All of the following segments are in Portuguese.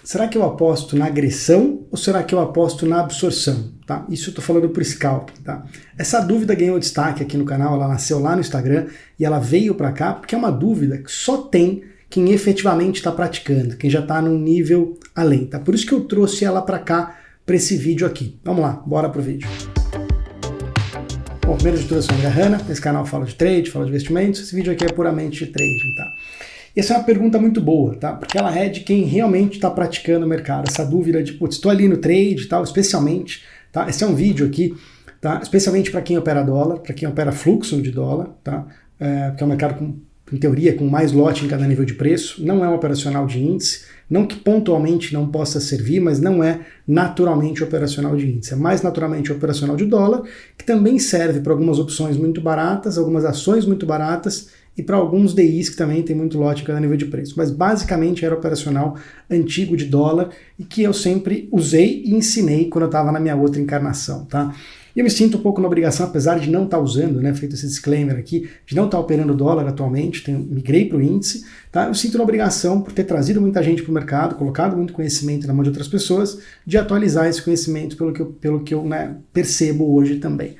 Será que eu aposto na agressão ou será que eu aposto na absorção? Tá? Isso eu estou falando por scalping. Tá? Essa dúvida ganhou destaque aqui no canal, ela nasceu lá no Instagram e ela veio para cá porque é uma dúvida que só tem quem efetivamente está praticando, quem já está num nível além. Tá? Por isso que eu trouxe ela para cá, para esse vídeo aqui. Vamos lá, bora pro vídeo. Bom, primeiro de tudo, eu sou o André Hanna, esse canal fala de trade, fala de investimentos, esse vídeo aqui é puramente de trading, tá? E essa é uma pergunta muito boa, tá? Porque ela é de quem realmente está praticando o mercado, essa dúvida de, putz, estou ali no trade e tal, especialmente, tá? Esse é um vídeo aqui, tá? Especialmente para quem opera dólar, para quem opera fluxo de dólar, tá? Porque é um mercado com, em teoria, com mais lote em cada nível de preço, não é um operacional de índice, não que pontualmente não possa servir, mas não é naturalmente operacional de índice. É mais naturalmente operacional de dólar, que também serve para algumas opções muito baratas, algumas ações muito baratas e para alguns DIs que também tem muito lote em cada nível de preço. Mas basicamente era operacional antigo de dólar e que eu sempre usei e ensinei quando eu estava na minha outra encarnação, tá? E eu me sinto um pouco na obrigação, apesar de não estar usando, né, feito esse disclaimer aqui, de não estar operando dólar atualmente, migrei para o índice, tá? Eu sinto na obrigação, por ter trazido muita gente para o mercado, colocado muito conhecimento na mão de outras pessoas, de atualizar esse conhecimento pelo que eu né, percebo hoje também.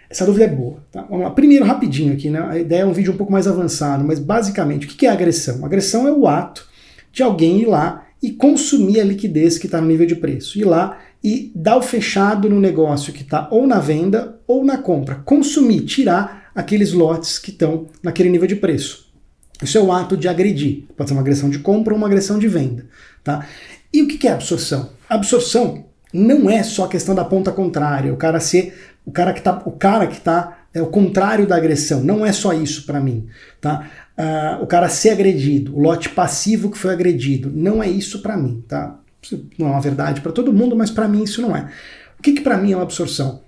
Essa dúvida é boa. Tá? Vamos lá. Primeiro, rapidinho aqui, né? A ideia é um vídeo um pouco mais avançado, mas basicamente, o que é agressão? Agressão é o ato de alguém ir lá e consumir a liquidez que está no nível de preço. Ir lá e dar o fechado no negócio que está ou na venda ou na compra. Consumir, tirar aqueles lotes que estão naquele nível de preço. Isso é o ato de agredir. Pode ser uma agressão de compra ou uma agressão de venda. Tá? E o que é absorção? Absorção não é só a questão da ponta contrária, o cara que tá é o contrário da agressão, não é só isso para mim, tá? O cara ser agredido, o lote passivo que foi agredido, não é isso para mim, tá? Isso não é uma verdade para todo mundo, mas para mim isso não é. O que para mim é uma absorção?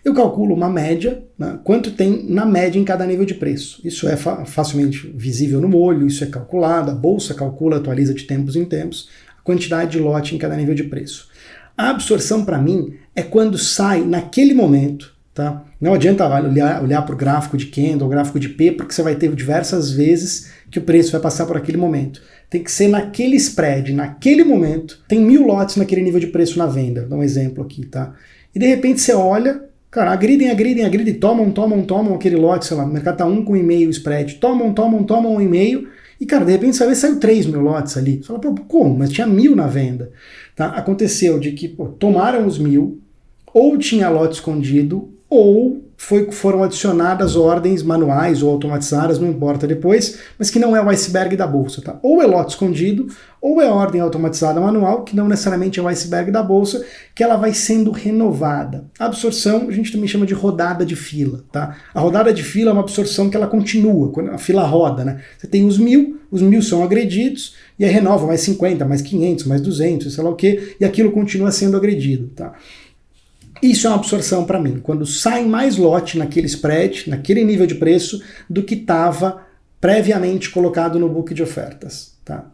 Eu calculo uma média, né, quanto tem na média em cada nível de preço. Isso é facilmente visível no olho, isso é calculado, a bolsa calcula, atualiza de tempos em tempos, a quantidade de lote em cada nível de preço. A absorção, para mim, é quando sai naquele momento, tá? Não adianta olhar para o gráfico de candle, o gráfico de P, porque você vai ter diversas vezes que o preço vai passar por aquele momento. Tem que ser naquele spread, naquele momento, tem 1000 lotes naquele nível de preço na venda, vou dar um exemplo aqui, tá? E de repente você olha, cara, agridem, tomam aquele lote, sei lá, o mercado tá 1 com 1,5 spread, tomam 1,5, e, cara, de repente você vê saiu 3.000 lotes ali. Você fala, pô, como? Mas tinha 1000 na venda. Tá? Aconteceu de que tomaram os 1000, ou tinha lote escondido, ou foram adicionadas ordens manuais ou automatizadas, não importa depois, mas que não é o iceberg da bolsa. Tá? Ou é lote escondido, ou é ordem automatizada manual, que não necessariamente é o iceberg da bolsa, que ela vai sendo renovada. A absorção a gente também chama de rodada de fila. Tá? A rodada de fila é uma absorção que ela continua, quando a fila roda. Né? Você tem os 1000 são agredidos, e aí renova mais 50, mais 500, mais 200, sei lá o quê, e aquilo continua sendo agredido. Tá? Isso é uma absorção para mim, quando sai mais lote naquele spread, naquele nível de preço, do que estava previamente colocado no book de ofertas. Tá?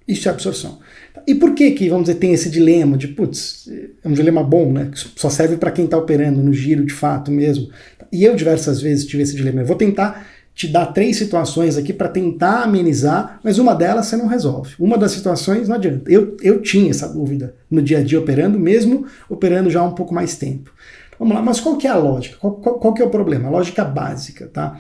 Isso é absorção. E por que, vamos dizer, tem esse dilema de, putz, é um dilema bom, né? Que só serve para quem está operando no giro de fato mesmo. E eu diversas vezes tive esse dilema. Eu vou tentar te dar 3 situações aqui para tentar amenizar, mas uma delas você não resolve. Uma das situações não adianta. Eu tinha essa dúvida no dia a dia operando, mesmo operando já há um pouco mais tempo. Vamos lá, mas qual que é a lógica? Qual que é o problema? A lógica básica, tá?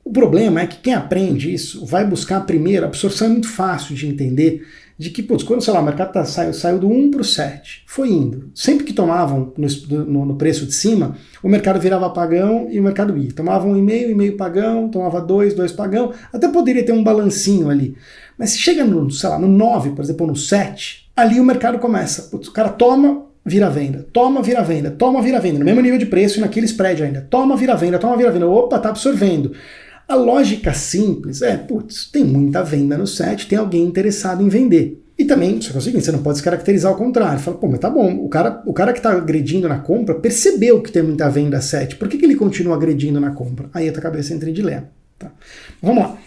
O problema é que quem aprende isso vai buscar a primeira. A absorção é muito fácil de entender, de que, putz, quando, sei lá, o mercado saiu do 1 para o 7, foi indo. Sempre que tomavam no preço de cima, o mercado virava pagão e o mercado ia. Tomava 1,5 pagão, tomava 2 pagão, até poderia ter um balancinho ali. Mas se chega no, sei lá, no 9, por exemplo, ou no 7, ali o mercado começa. Putz, o cara toma, vira venda, toma, vira venda, toma, vira venda, no mesmo nível de preço e naquele spread ainda. Toma, vira venda, opa, tá absorvendo. A lógica simples é, putz, tem muita venda no 7, tem alguém interessado em vender. E também, só que é o seguinte, você não pode se caracterizar ao contrário. Fala, pô, mas tá bom, o cara que está agredindo na compra percebeu que tem muita venda 7, por que ele continua agredindo na compra? Aí a tua cabeça entra em dilema. Tá? Vamos lá.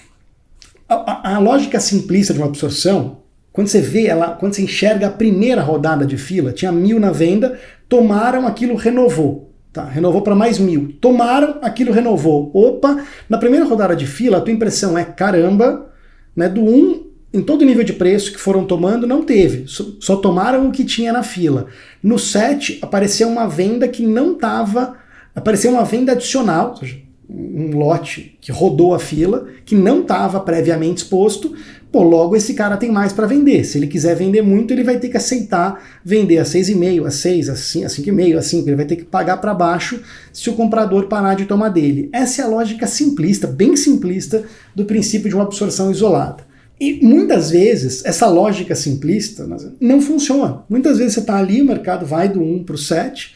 A lógica simplista de uma absorção, quando você vê ela, quando você enxerga a primeira rodada de fila, tinha 1000 na venda, tomaram, aquilo renovou. Tá, renovou para mais 1000. Tomaram, aquilo renovou. Opa, na primeira rodada de fila, a tua impressão é, caramba, né, do 1 em todo nível de preço que foram tomando, não teve. Só tomaram o que tinha na fila. No 7, apareceu uma venda que não estava... Apareceu uma venda adicional, ou seja, um lote que rodou a fila, que não estava previamente exposto. Pô, logo esse cara tem mais para vender. Se ele quiser vender muito, ele vai ter que aceitar vender a 6,5, a 6, a 5,5, a 5. Ele vai ter que pagar para baixo se o comprador parar de tomar dele. Essa é a lógica simplista, bem simplista, do princípio de uma absorção isolada. E muitas vezes essa lógica simplista não funciona. Muitas vezes você está ali, o mercado vai do 1 para o 7,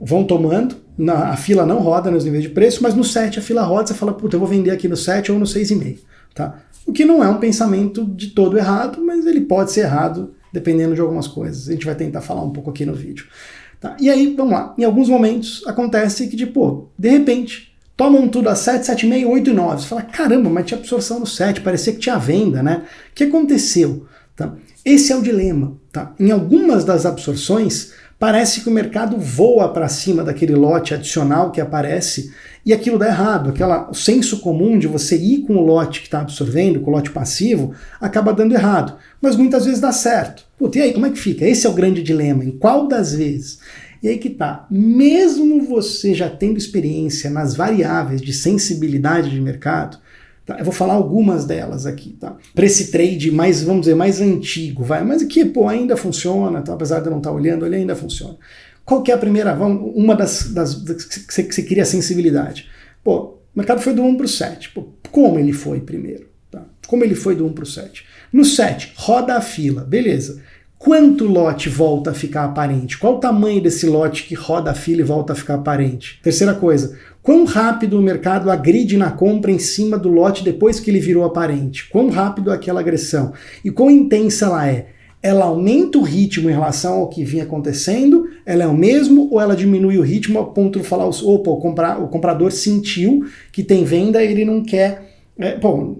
vão tomando, a fila não roda nos níveis de preço, mas no 7 a fila roda, você fala, puta, eu vou vender aqui no 7 ou no 6,5. Tá? O que não é um pensamento de todo errado, mas ele pode ser errado dependendo de algumas coisas. A gente vai tentar falar um pouco aqui no vídeo. Tá? E aí, vamos lá, em alguns momentos acontece que, tipo, de repente, tomam tudo a 7, 7,5, 8 e 9. Você fala, caramba, mas tinha absorção no 7, parecia que tinha venda, né? O que aconteceu? Tá? Esse é o dilema. Tá? Em algumas das absorções, parece que o mercado voa para cima daquele lote adicional que aparece e aquilo dá errado. O senso comum de você ir com o lote que está absorvendo, com o lote passivo, acaba dando errado. Mas muitas vezes dá certo. Puta, e aí, como é que fica? Esse é o grande dilema. Em qual das vezes? E aí que tá, mesmo você já tendo experiência nas variáveis de sensibilidade de mercado, tá? Eu vou falar algumas delas aqui, tá? Para esse trade mais, vamos dizer, mais antigo, mas aqui, pô, ainda funciona, tá? Apesar de eu não estar olhando, ele ainda funciona. Qual que é a primeira, uma das que você cria sensibilidade? Pô, o mercado foi do 1 para o 7. Pô, como ele foi primeiro? Tá? Como ele foi do 1 para o 7? No 7, roda a fila, beleza. Quanto lote volta a ficar aparente? Qual o tamanho desse lote que roda a fila e volta a ficar aparente? Terceira coisa, quão rápido o mercado agride na compra em cima do lote depois que ele virou aparente? Quão rápido é aquela agressão? E quão intensa ela é? Ela aumenta o ritmo em relação ao que vinha acontecendo? Ela é o mesmo ou ela diminui o ritmo a ponto de falar, opa, o comprador sentiu que tem venda e ele não quer... Bom,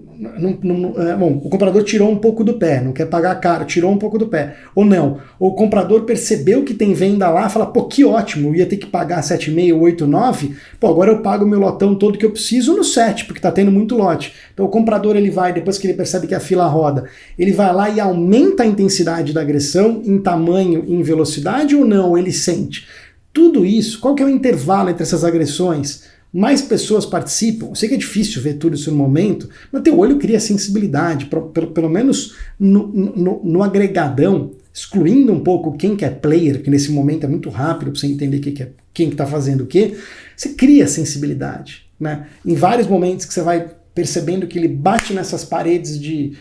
o comprador tirou um pouco do pé, não quer pagar caro, tirou um pouco do pé. Ou não, o comprador percebeu que tem venda lá, fala, pô, que ótimo, eu ia ter que pagar 7,5, 8, 9, pô, agora eu pago o meu lotão todo que eu preciso no 7, porque tá tendo muito lote. Então o comprador, ele vai, depois que ele percebe que a fila roda, ele vai lá e aumenta a intensidade da agressão em tamanho e em velocidade ou não, ele sente. Tudo isso, qual que é o intervalo entre essas agressões? Mais pessoas participam, eu sei que é difícil ver tudo isso no momento, mas teu olho cria sensibilidade, pelo menos no agregadão, excluindo um pouco quem que é player, que nesse momento é muito rápido para você entender quem que está fazendo o quê, você cria sensibilidade. Né? Em vários momentos que você vai percebendo que ele bate nessas paredes de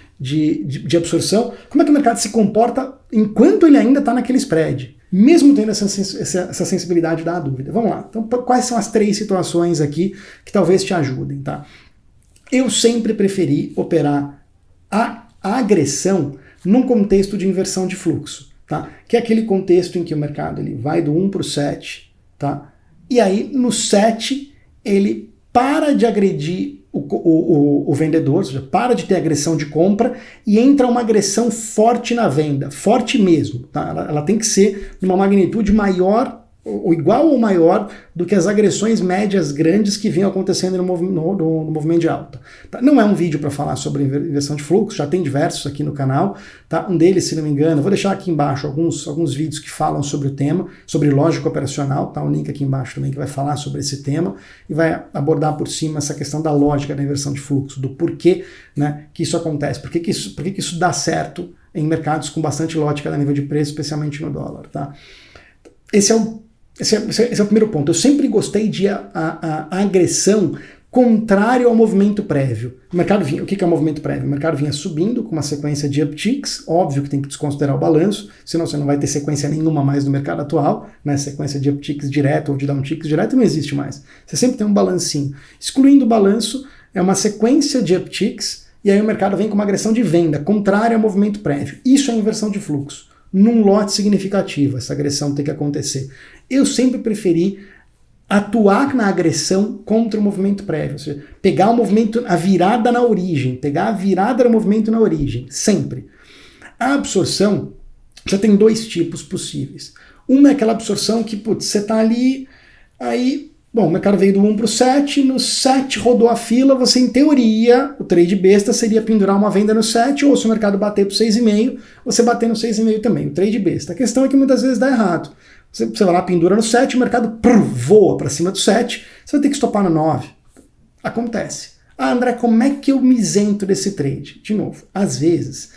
absorção, como é que o mercado se comporta enquanto ele ainda está naquele spread? Mesmo tendo essa sensibilidade da dúvida. Vamos lá. Então, quais são as 3 situações aqui que talvez te ajudem, tá? Eu sempre preferi operar a agressão num contexto de inversão de fluxo, tá? Que é aquele contexto em que o mercado ele vai do 1 para o 7, tá? E aí, no 7, ele para de agredir o vendedor, ou seja, para de ter agressão de compra e entra uma agressão forte na venda, forte mesmo. Tá? Ela tem que ser de uma magnitude maior, ou igual ou maior, do que as agressões médias grandes que vinham acontecendo no movimento de alta. Tá? Não é um vídeo para falar sobre inversão de fluxo, já tem diversos aqui no canal. Tá? Um deles, se não me engano, vou deixar aqui embaixo alguns vídeos que falam sobre o tema, sobre lógica operacional, tá? Um link aqui embaixo também que vai falar sobre esse tema e vai abordar por cima essa questão da lógica da inversão de fluxo, do porquê, né, que isso acontece, por que isso dá certo em mercados com bastante lote cada nível de preço, especialmente no dólar. Tá? Esse é o primeiro ponto. Eu sempre gostei de a agressão contrário ao movimento prévio. O mercado vinha, o que é o movimento prévio? O mercado vinha subindo com uma sequência de upticks, óbvio que tem que desconsiderar o balanço, senão você não vai ter sequência nenhuma mais no mercado atual, né? Sequência de upticks direto ou de downticks direto não existe mais. Você sempre tem um balancinho. Excluindo o balanço, é uma sequência de upticks e aí o mercado vem com uma agressão de venda, contrária ao movimento prévio. Isso é inversão de fluxo. Num lote significativo, essa agressão tem que acontecer. Eu sempre preferi atuar na agressão contra o movimento prévio, ou seja, pegar o movimento, a virada na origem, pegar a virada do movimento na origem, sempre. A absorção já tem 2 tipos possíveis. Uma é aquela absorção que, putz, você está ali, aí Bom, o mercado veio do 1 para o 7, no 7 rodou a fila, você em teoria, o trade besta seria pendurar uma venda no 7, ou se o mercado bater para o 6,5, você bater no 6,5 também, o trade besta. A questão é que muitas vezes dá errado. Você vai lá, pendura no 7, o mercado voa para cima do 7, você vai ter que estopar no 9. Acontece. Ah, André, como é que eu me isento desse trade? De novo, às vezes,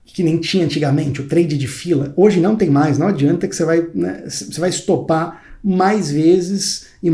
que nem tinha antigamente, o trade de fila, hoje não tem mais, não adianta que você vai estopar mais vezes e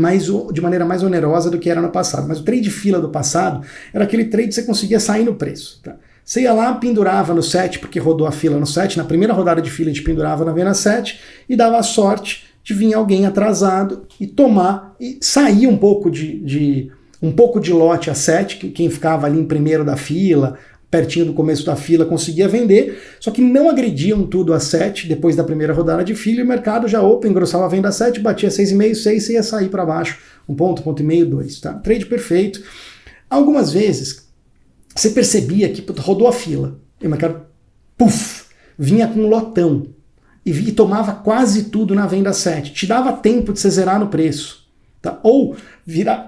de maneira mais onerosa do que era no passado. Mas o trade de fila do passado era aquele trade que você conseguia sair no preço. Tá? Você ia lá, pendurava no 7, porque rodou a fila no 7, na primeira rodada de fila a gente pendurava na venda 7 e dava a sorte de vir alguém atrasado e tomar, e sair um pouco de lote a 7, que quem ficava ali em primeiro da fila, pertinho do começo da fila, conseguia vender, só que não agrediam tudo a 7 depois da primeira rodada de fila, e o mercado já engrossava a venda a 7, batia 6,5, 6, você ia sair para baixo, 1 ponto, 1,5, 2, tá? Trade perfeito. Algumas vezes, você percebia que rodou a fila, e o mercado, vinha com um lotão, e tomava quase tudo na venda 7, te dava tempo de você zerar no preço. Tá? Ou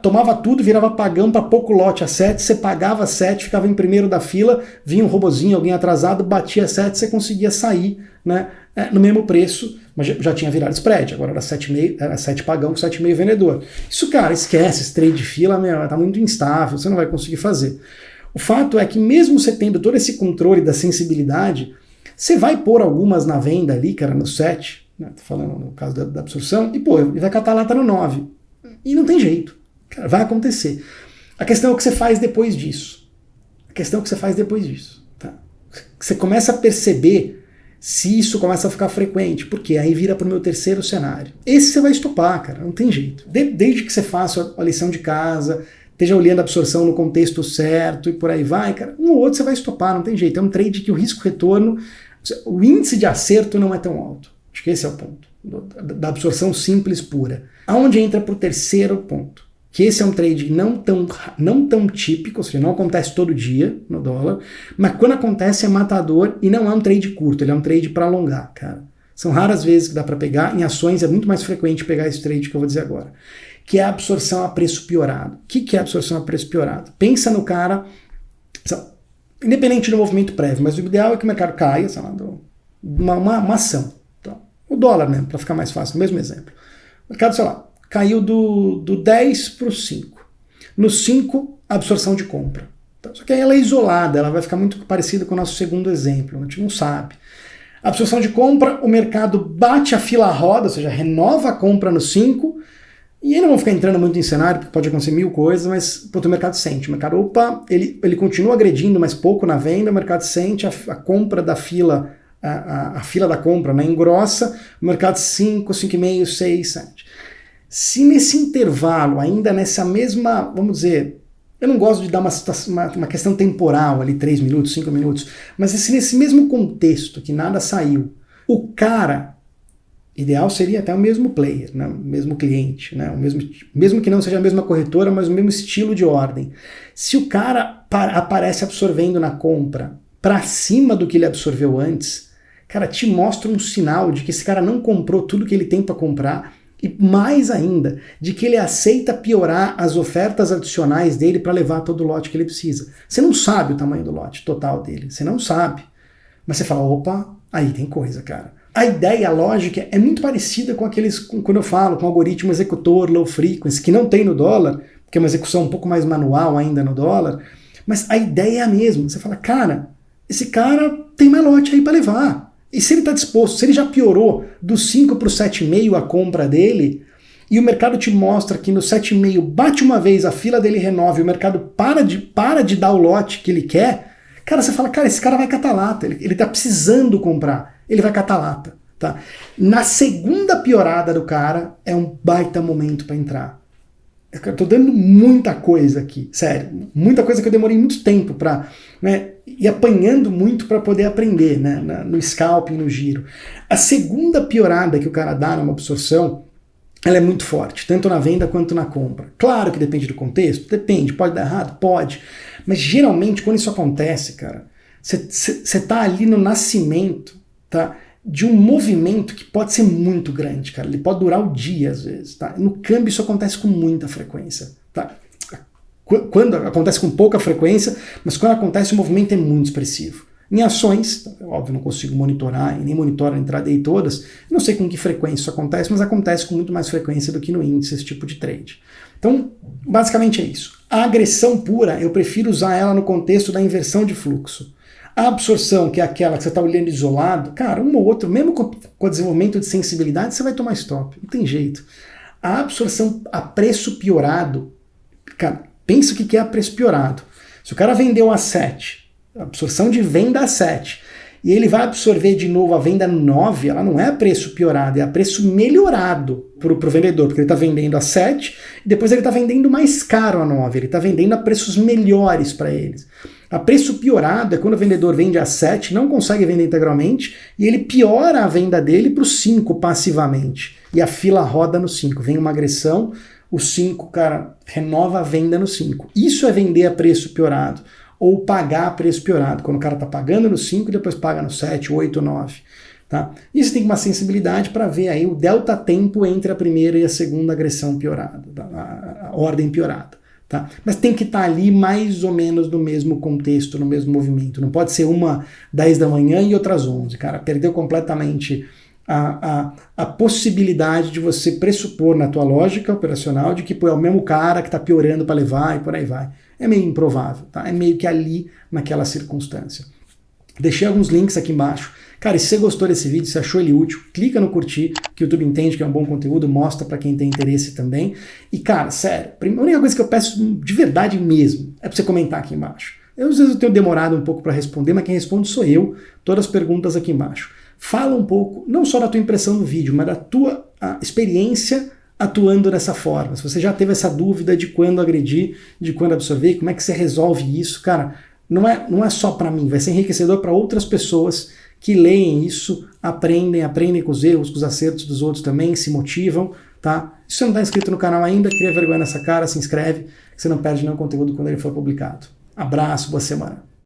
tomava tudo, virava pagão para pouco lote a 7, você pagava 7, ficava em primeiro da fila, vinha um robozinho, alguém atrasado, batia 7, você conseguia sair, né, no mesmo preço, mas já tinha virado spread, agora era 7,5, era 7 pagão, 7,5 vendedor. Isso, cara, esquece, esse trade de fila, tá muito instável, você não vai conseguir fazer. O fato é que mesmo você tendo todo esse controle da sensibilidade, você vai pôr algumas na venda ali, cara, no 7, né, tô falando no caso da absorção, e vai catar lata no 9. E não tem jeito. Cara, vai acontecer. A questão é o que você faz depois disso. Tá? Você começa a perceber se isso começa a ficar frequente. Porque aí vira para o meu terceiro cenário. Esse você vai estopar, cara. Não tem jeito. Desde que você faça a lição de casa, esteja olhando a absorção no contexto certo e por aí vai, cara. Um ou outro você vai estopar, não tem jeito. É um trade que o risco-retorno, o índice de acerto não é tão alto. Acho que esse é o ponto. Da absorção simples pura. Aonde entra para o terceiro ponto, que esse é um trade não tão típico, ou seja, não acontece todo dia no dólar, mas quando acontece é matador e não é um trade curto, ele é um trade para alongar, cara. São raras vezes que dá para pegar, em ações é muito mais frequente pegar esse trade que eu vou dizer agora, que é a absorção a preço piorado. O que é a absorção a preço piorado? Pensa no cara, independente do movimento prévio, mas o ideal é que o mercado caia, sei lá, uma ação. O dólar mesmo, para ficar mais fácil, o mesmo exemplo. O mercado, sei lá, caiu do 10 para o 5. No 5, absorção de compra. Então, só que aí ela é isolada, ela vai ficar muito parecida com o nosso segundo exemplo, a gente não sabe. Absorção de compra, o mercado bate a fila à roda, ou seja, renova a compra no 5, e aí não vou ficar entrando muito em cenário, porque pode acontecer mil coisas, mas o mercado sente. O mercado, ele continua agredindo, mas pouco na venda, o mercado sente a compra da fila, a fila da compra, né, engrossa, o mercado 5, 5,5, 6, 7. Se nesse intervalo, ainda nessa mesma, vamos dizer, eu não gosto de dar uma questão temporal ali, 3 minutos, 5 minutos, mas se nesse mesmo contexto que nada saiu, o cara, ideal seria até o mesmo player, né, o mesmo cliente, né, mesmo que não seja a mesma corretora, mas o mesmo estilo de ordem. Se o cara aparece absorvendo na compra para cima do que ele absorveu antes, cara, te mostra um sinal de que esse cara não comprou tudo que ele tem para comprar e, mais ainda, de que ele aceita piorar as ofertas adicionais dele para levar todo o lote que ele precisa. Você não sabe o tamanho do lote total dele, você não sabe. Mas você fala, opa, aí tem coisa, cara. A ideia, a lógica é muito parecida com quando eu falo com algoritmo executor low frequency, que não tem no dólar, porque é uma execução um pouco mais manual ainda no dólar, mas a ideia é a mesma. Você fala, cara, esse cara tem mais lote aí para levar. E se ele está disposto, se ele já piorou do 5 para o 7,5 a compra dele, e o mercado te mostra que no 7,5 bate uma vez, a fila dele renova e o mercado para de dar o lote que ele quer, cara, você fala, cara, esse cara vai catar lata, ele está precisando comprar, ele vai catar lata. Tá? Na segunda piorada do cara, é um baita momento para entrar. Eu tô dando muita coisa aqui, sério, muita coisa que eu demorei muito tempo para, né, e apanhando muito para poder aprender, né, no scalping, no giro. A segunda piorada que o cara dá numa absorção, ela é muito forte, tanto na venda quanto na compra. Claro que depende do contexto, depende, pode dar errado, pode, mas geralmente quando isso acontece, cara, você tá ali no nascimento, tá, de um movimento que pode ser muito grande, cara. Ele pode durar o dia, às vezes, tá? No câmbio isso acontece com muita frequência, tá? Quando acontece com pouca frequência, mas quando acontece o movimento é muito expressivo. Em ações, óbvio, não consigo monitorar e nem monitoro a entrada aí todas, não sei com que frequência isso acontece, mas acontece com muito mais frequência do que no índice esse tipo de trade. Então, basicamente é isso. A agressão pura, eu prefiro usar ela no contexto da inversão de fluxo. A absorção, que é aquela que você está olhando isolado, cara, um ou outro, mesmo com o desenvolvimento de sensibilidade, você vai tomar stop, não tem jeito. A absorção a preço piorado, cara, pensa o que é a preço piorado. Se o cara vendeu a 7, absorção de venda a 7, e ele vai absorver de novo a venda 9, ela não é a preço piorado, é a preço melhorado para o vendedor, porque ele está vendendo a 7 e depois ele está vendendo mais caro a 9, ele está vendendo a preços melhores para eles. A preço piorado é quando o vendedor vende a 7, não consegue vender integralmente, e ele piora a venda dele para o 5 passivamente. E a fila roda no 5, vem uma agressão, o 5, cara, renova a venda no 5. Isso é vender a preço piorado. Ou pagar a preço piorado, quando o cara está pagando no 5 e depois paga no 7, 8, 9. Tá? E você tem uma sensibilidade para ver aí o delta tempo entre a primeira e a segunda agressão piorada, tá? A ordem piorada. Tá? Mas tem que estar ali mais ou menos no mesmo contexto, no mesmo movimento. Não pode ser uma 10 da manhã e outras 11. Cara, perdeu completamente a possibilidade de você pressupor na tua lógica operacional de que pô, é o mesmo cara que está piorando para levar e por aí vai. É meio improvável, tá? É meio que ali naquela circunstância. Deixei alguns links aqui embaixo. Cara, e se você gostou desse vídeo, se achou ele útil, clica no curtir, que o YouTube entende que é um bom conteúdo, mostra para quem tem interesse também. E cara, sério, a única coisa que eu peço de verdade mesmo é para você comentar aqui embaixo. Às vezes eu tenho demorado um pouco para responder, mas quem responde sou eu, todas as perguntas aqui embaixo. Fala um pouco, não só da tua impressão do vídeo, mas da tua experiência atuando dessa forma. Se você já teve essa dúvida de quando agredir, de quando absorver, como é que você resolve isso, cara, não é só para mim, vai ser enriquecedor para outras pessoas que leem isso, aprendem com os erros, com os acertos dos outros também, se motivam, tá? Se você não está inscrito no canal ainda, cria vergonha nessa cara, se inscreve, que você não perde nenhum conteúdo quando ele for publicado. Abraço, boa semana.